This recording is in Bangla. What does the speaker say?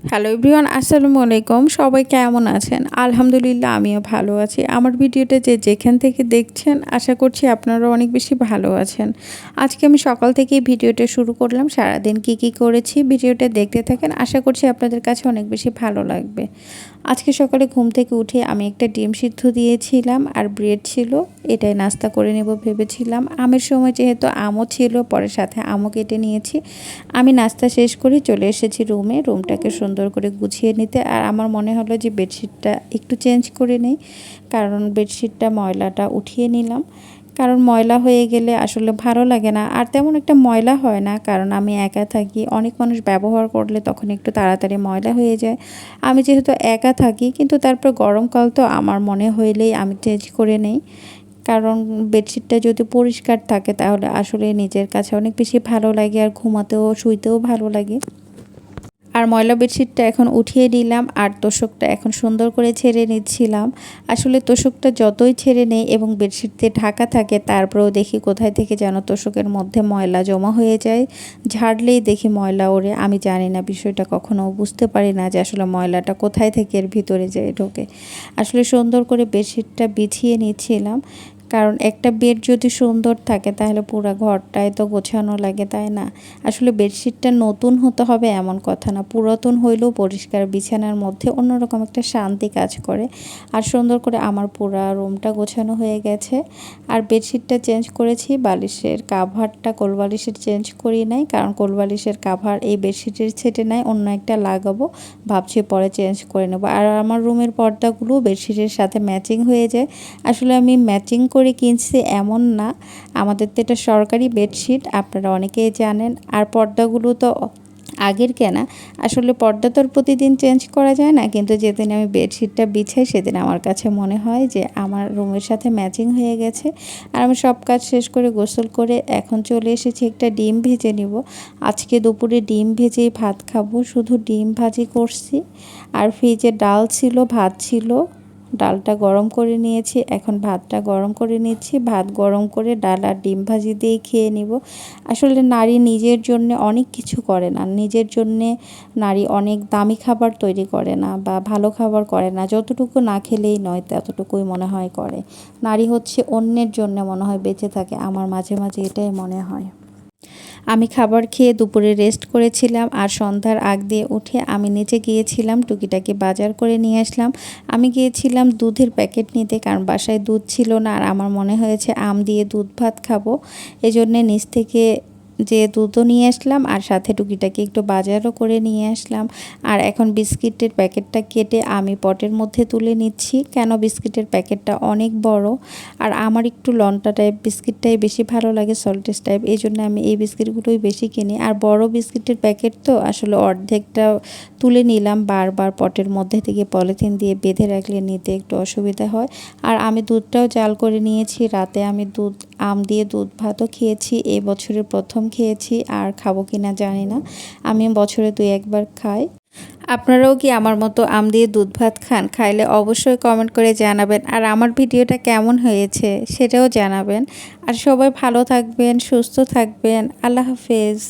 হ্যালো এভরিওয়ান, আসসালামু আলাইকুম। সবাই কেমন আছেন? আলহামদুলিল্লাহ আমিও ভালো আছি। আমার ভিডিওটা যে যেখান থেকে দেখছেন আশা করছি আপনারা অনেক বেশি ভালো আছেন। আজকে আমি সকাল থেকেই ভিডিওটা শুরু করলাম। সারাদিন কি করেছি ভিডিওটা দেখতে থাকেন। আশা করছি আপনাদের কাছে অনেক বেশি ভালো লাগবে। আজকে সকালে ঘুম থেকে উঠে আমি একটা ডিম সিদ্ধ দিয়েছিলাম আর ব্রেড ছিল, এটাই নাস্তা করে নেব ভেবেছিলাম। আমের সময় যেহেতু আমও ছিল, পরে সাথে আমও কেটে নিয়েছি। আমি নাস্তা শেষ করে চলে এসেছি রুমটাকে সুন্দর করে গুছিয়ে নিতে। আর আমার মনে হলো যে বেডশিটটা একটু চেঞ্জ করে নেই, কারণ বেডশিটটা ময়লাটা উঠিয়ে নিলাম। কারণ ময়লা হয়ে গেলে আসলে ভালো লাগে না, আর তেমন একটা ময়লা হয় না, কারণ আমি একা থাকি। অনেক মানুষ ব্যবহার করলে তখন একটু তাড়াতাড়ি ময়লা হয়ে যায়। আমি যেহেতু একা থাকি, কিন্তু তারপর গরমকাল তো আমার মনে হইলেই আমি চেঞ্জ করে নেই। কারণ বেডশিটটা যদি পরিষ্কার থাকে তাহলে আসলে নিজের কাছে অনেক বেশি ভালো লাগে, আর ঘুমাতেও শুইতেও ভালো লাগে। আর ময়লা বেডশিটটা এখন উঠিয়ে নিলাম, আর তোশকটা এখন সুন্দর করে ছেড়ে নিচ্ছিলাম। আসলে তোশকটা যতই ছেড়ে নেই এবং বেডশিটতে ঢাকা থাকে, তারপরেও দেখি কোথায় থেকে যেন তোশকের মধ্যে ময়লা জমা হয়ে যায়। ঝাড়লেই দেখি ময়লা ওড়ে। আমি জানি না বিষয়টা, কখনো বুঝতে পারি না যে আসলে ময়লাটা কোথায় থেকে এর ভিতরে যেয়ে ঢোকে। আসলে সুন্দর করে বেডশিটটা বিছিয়ে নিচ্ছিলাম, কারণ একটা বেড যদি সুন্দর থাকে তাহলে পুরো ঘরটায় তো গোছানো লাগে, তাই না? আসলে বেডশিটটা নতুন হতে হবে এমন কথা না, পুরাতন হইলেও পরিষ্কার বিছানার মধ্যে অন্যরকম একটা শান্তি কাজ করে। আর সুন্দর করে আমার পুরা রুমটা গোছানো হয়ে গেছে। আর বেডশিটটা চেঞ্জ করেছি, বালিশের কাভারটা কোলবালিশের চেঞ্জ করি নাই, কারণ কোলবালিশের কাভার এই বেডশিটের সেটে নাই, অন্য একটা লাগাবো ভাবছি, পরে চেঞ্জ করে নেব। আর আমার রুমের পর্দাগুলো বেডশিটের সাথে ম্যাচিং হয়ে যায়। আসলে আমি ম্যাচিং করে কিনছি এমন না, আমাদের তো এটা সরকারি বেডশিট, আপনারা অনেকেই জানেন। আর পর্দাগুলো তো আগের কেনা। আসলে পর্দা তো প্রতিদিন চেঞ্জ করা যায় না, কিন্তু যেদিন আমি বেডশিটটা বিছাই সেদিন আমার কাছে মনে হয় যে আমার রুমের সাথে ম্যাচিং হয়ে গেছে। আর আমি সব কাজ শেষ করে গোসল করে এখন চলে এসেছি একটা ডিম ভেজে নিব। আজকে দুপুরে ডিম ভেজেই ভাত খাবো, শুধু ডিম ভাজি করছি। আর ফ্রিজে ডাল ছিল, ভাত ছিল, ডালটা গরম করে নিয়েছি, এখন ভাতটা গরম করে নিচ্ছি। ভাত গরম করে ডাল আর ডিম ভাজি দিয়ে খেয়ে নিব। আসলে নারী নিজের জন্য অনেক কিছু করে না, নিজের জন্যে নারী অনেক দামি খাবার তৈরি করে না বা ভালো খাবার করে না, যতটুকু না খেলেই নয় ততটুকুই মনে হয় করে। নারী হচ্ছে অন্যের জন্য মনে হয় বেঁচে থাকে, আমার মাঝে মাঝে এটাই মনে হয়। আমি খাবার খেয়ে দুপুরে রেস্ট করেছিলাম, আর সন্ধ্যার আগ দিয়ে উঠে আমি নিচে গিয়েছিলাম, টুকিটাকি বাজার করে নিয়ে আসলাম। আমি গিয়েছিলাম দুধের প্যাকেট নিতে, কারণ বাসায় দুধ ছিল না, আর আমার মনে হয়েছে আম দিয়ে দুধ ভাত খাবো। এজন্যে নিচ থেকে যে দুধও নিয়ে আসলাম, আর সাথে টুকিটাকি একটু বাজারও করে নিয়ে আসলাম। আর এখন বিস্কিটের প্যাকেটটা কেটে আমি পটের মধ্যে তুলে নিচ্ছি, কেন বিস্কিটের প্যাকেটটা অনেক বড়, আর আমার একটু লন্টা টাইপ বিস্কিটটাই বেশি ভালো লাগে, সল্টেস টাইপ, এই জন্য আমি এই বিস্কিটগুলোই বেশি কিনি। আর বড় বিস্কিটের প্যাকেট তো আসলে অর্ধেকটা তুলে নিলাম, বারবার পটের মধ্যে থেকে পলিথিন দিয়ে বেঁধে রাখলে নিতে একটু অসুবিধা হয়। আর আমি দুধটাও জাল করে নিয়েছি, রাতে আমি আম দিয়ে দুধ ভাতও খেয়েছি, এই বছরের প্রথম খেয়েছি, আর খাবো কিনা জানি না, আমি বছরে 2-1 বার খাই। আপনারাও কি আমার মতো আম দিয়ে দুধ ভাত খান? খাইলে অবশ্যই কমেন্ট করে জানাবেন, আর আমার ভিডিওটা কেমন হয়েছে সেটাও জানাবেন। আর সবাই ভালো থাকবেন, সুস্থ থাকবেন। আল্লাহ হাফেজ।